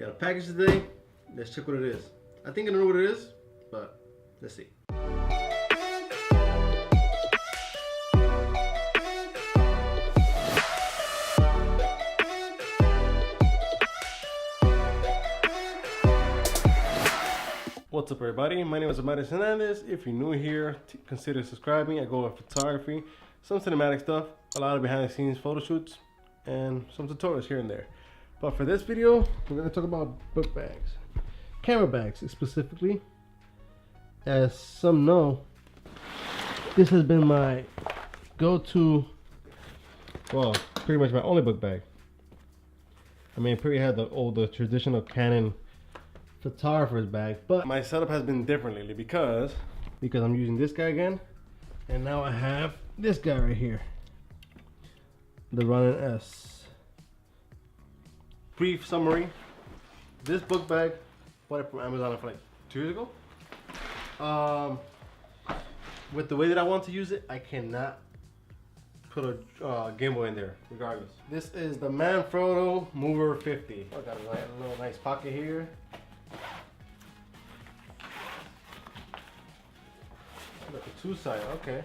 Got a package today. Let's check what it is. I think I know what it is, but let's see. What's up, everybody? My name is Amauris Hernandez. If you're new here, consider subscribing. I go over photography, some cinematic stuff, a lot of behind the scenes photo shoots, and some tutorials here and there. But for this video, we're going to talk about book bags, camera bags specifically. As some know, this has been my go-to, well, pretty much my only book bag. I mean, pretty had the traditional Canon photographer's bag, but my setup has been different lately because I'm using this guy again, and now I have this guy right here, the Ronin S. Brief summary: this book bag bought it from Amazon for like 2 years ago. With the way that I want to use it, I cannot put a gimbal in there regardless. This is the Manfrotto MOVER 50. I got a little nice pocket here. Like a two-sided, okay.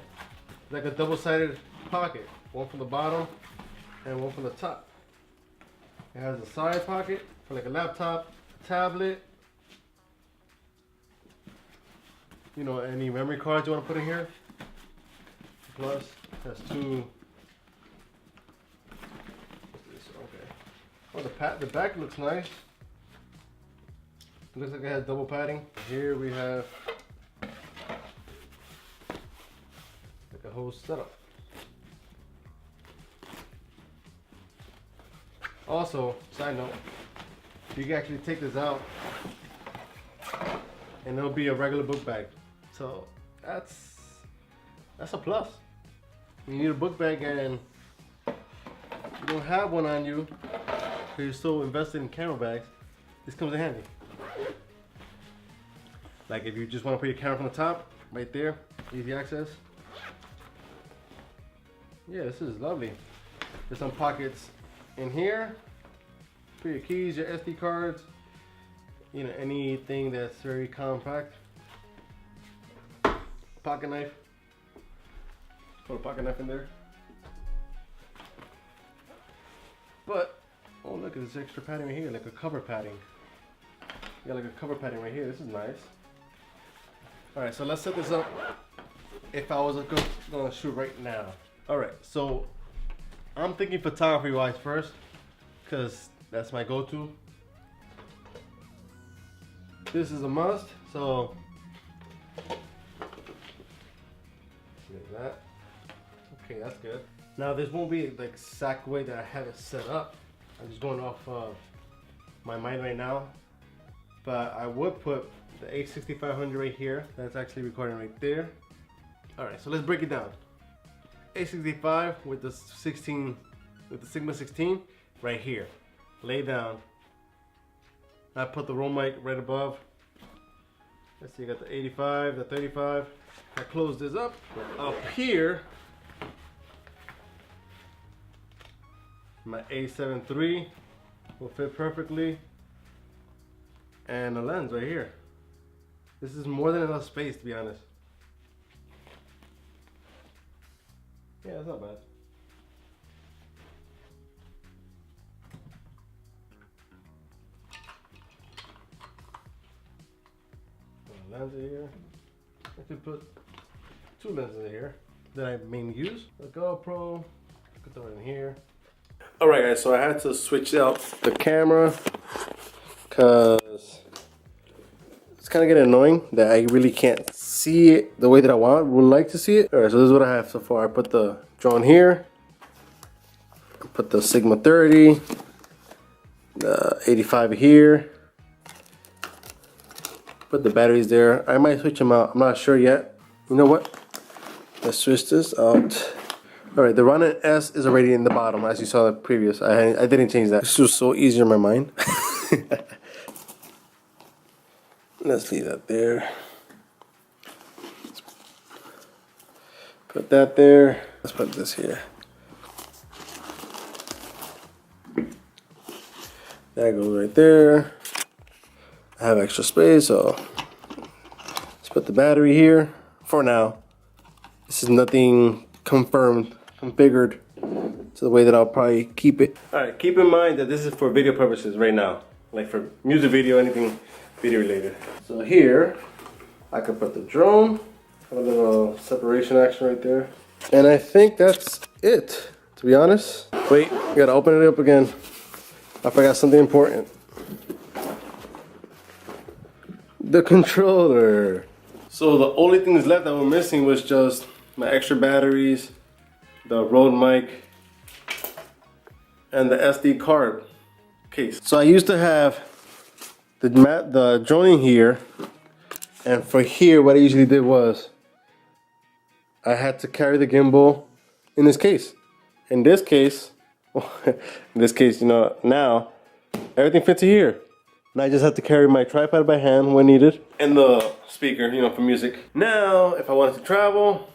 Like a double-sided pocket. One from the bottom and one from the top. It has a side pocket for like a laptop, tablet. You know, any memory cards you want to put in here. Plus, it has two. What's this? Okay. Oh, the back looks nice. It looks like it has double padding. Here we have like a whole setup. Also, side note, you can actually take this out and it'll be a regular book bag. So that's a plus. When you need a book bag and you don't have one on you because you're so invested in camera bags, this comes in handy. Like if you just want to put your camera from the top, right there, easy access. Yeah, this is lovely. There's some pockets in here. Put your keys, your SD cards, you know, anything that's very compact. Pocket knife. Put a pocket knife in there. But, oh look, there's extra padding right here, like a cover padding. You got like a cover padding right here. This is nice. Alright, so let's set this up if I was gonna shoot right now. Alright, so I'm thinking photography wise first, because that's my go-to. This is a must, so like that. Okay, that's good. Now this won't be the exact way that I have it set up. I'm just going off my mind right now. But I would put the A6500 right here. That's actually recording right there. Alright, so let's break it down. A65 with the 16, with the Sigma 16 right here. Lay down. I put the roll mic right above. Let's see, you got the 85, the 35. I close this up. Up here, my A7 III will fit perfectly. And a lens right here. This is more than enough space, to be honest. Yeah, it's not bad. Lens in here. I could put two lenses in here that I mainly use. The GoPro, put that in here. Alright guys, so I had to switch out the camera because it's kind of getting annoying that I really can't see it the way that I would like to see it. Alright, so this is what I have so far. I put the drone here, put the Sigma 30, the 85 here. Put the batteries there. I might switch them out. I'm not sure yet. You know what? Let's switch this out. Alright, the Ronin S is already in the bottom, as you saw the previous. I didn't change that. This was so easier in my mind. Let's leave that there. Put that there. Let's put this here. That goes right there. I have extra space, so let's put the battery here for now. This is nothing configured to the way that I'll probably keep it. Alright, keep in mind that this is for video purposes right now. Like for music video, anything video related. So here, I can put the drone, have a little separation action right there. And I think that's it, to be honest. Wait, I gotta open it up again. I forgot something important. The controller. So the only things left that were missing was just my extra batteries, the Rode mic, and the SD card case. So I used to have the drone in here, and for here what I usually did was I had to carry the gimbal in this case. In this case, you know, now everything fits here. And I just have to carry my tripod by hand when needed, and the speaker, you know, for music. Now, if I wanted to travel,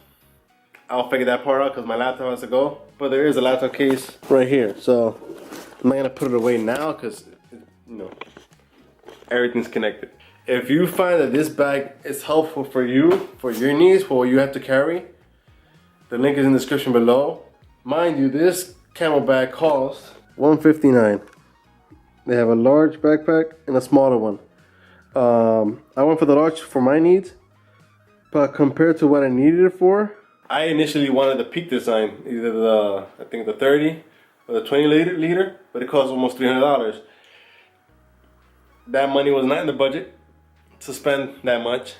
I'll figure that part out because my laptop has to go. But there is a laptop case right here, so I'm not gonna put it away now because, you know, everything's connected. If you find that this bag is helpful for you, for your needs, for what you have to carry, the link is in the description below. Mind you, this camel bag costs $159. They have a large backpack and a smaller one. I went for the large for my needs, but compared to what I needed it for, I initially wanted the peak design, either the, I think the 30 or the 20 liter, but it cost almost $300. That money was not in the budget to spend that much,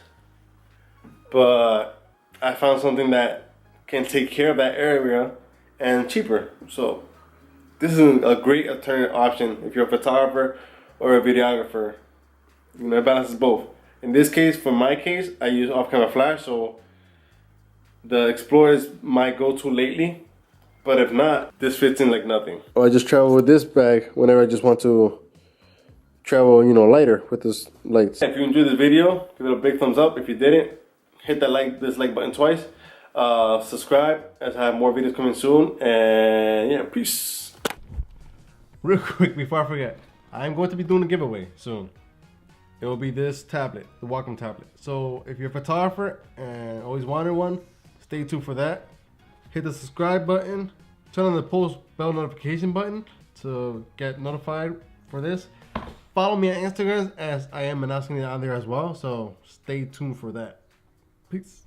but I found something that can take care of that area and cheaper. So this is a great alternative option if you're a photographer or a videographer. You know, it balances both. In this case, for my case, I use off-camera flash, so the XPLOR is my go-to lately. But if not, this fits in like nothing. Or I just travel with this bag whenever I just want to travel, you know, lighter with this lights. If you enjoyed this video, give it a big thumbs up. If you didn't, hit that this like button twice. Subscribe as I have more videos coming soon. And yeah, peace. Real quick before I forget, I'm going to be doing a giveaway soon. It will be this tablet, the Wacom tablet. So if you're a photographer and always wanted one, stay tuned for that. Hit the subscribe button, turn on the post bell notification button to get notified for this. Follow me on Instagram as I am announcing it on there as well. So stay tuned for that. Peace.